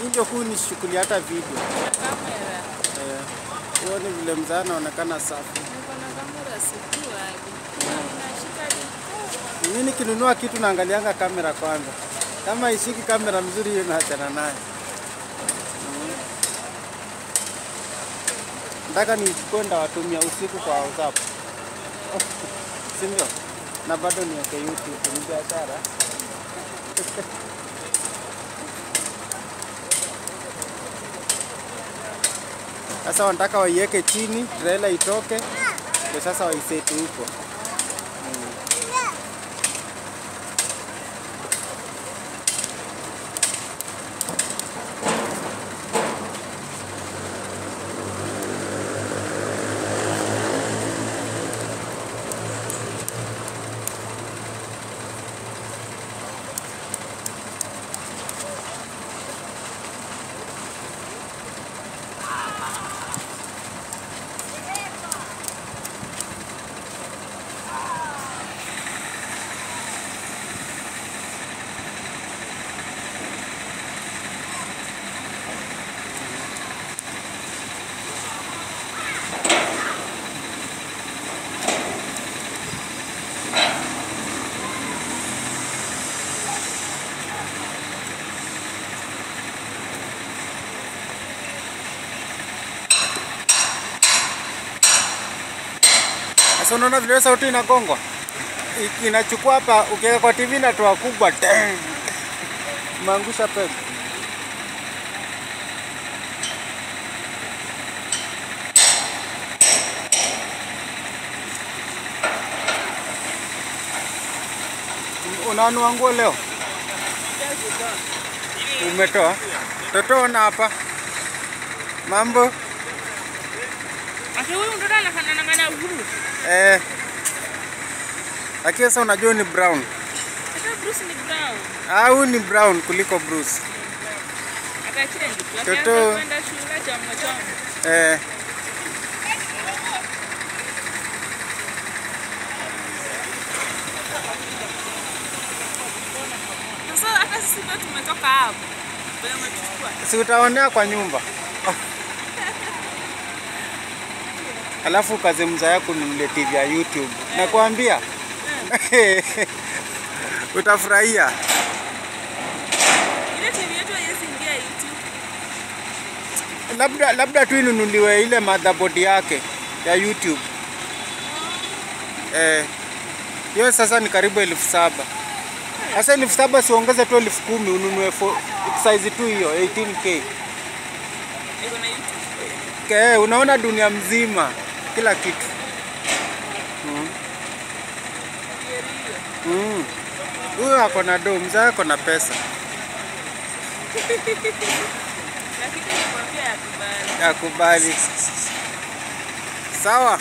Ndio kunishughuli hata video. Kamera. Uone vile mzee anaonekana safi. Niko na kamera sikua hadi. Nashika ni. Mimi nikinunua kitu naangalianga kamera kwanza. Kama ishiki kamera mzuri hiyo naachana nayo. Nataka nikwenda watumia usiku kwa WhatsApp. Sindio? Na bado niweke YouTube ni biashara. Sasa wanataka waiweke chini, trailer itoke, ndio sasa waiseti huko. Sasa unaona vile sauti inagongwa. Inachukua hapa ukiweka kwa TV na toa kubwa. Maangusha peg. Unanua nguo leo? Umetoa? Totoona hapa. Mambo? Ati huyu mtoto anafanana na Bruce. Lakini sasa unajua ni brown. Hata Bruce ni brown. Huyu ni brown kuliko Bruce. Akachange. Toto. Kwenda shule chama. Sasa hata sisi pia tumetoka hapo. Bwana mtuchukua. Si utaonea kwa nyumba. Alafu kazi mza yako ni TV ya YouTube. Nakwambia. Utafurahia. Ile TV yetu haiingia YouTube. Labda tu inunuliwe ile motherboard yake ya YouTube. Hiyo sasa ni karibu 7,000. Sasa 7,000 siongeze tu 10,000 ununue size tu hiyo 18K. Iko na YouTube. Unaona dunia mzima kila kitu. Huyo ako na do, mzee ako na pesa. Lakini nikwambia yakubali. Yakubali. Sawa.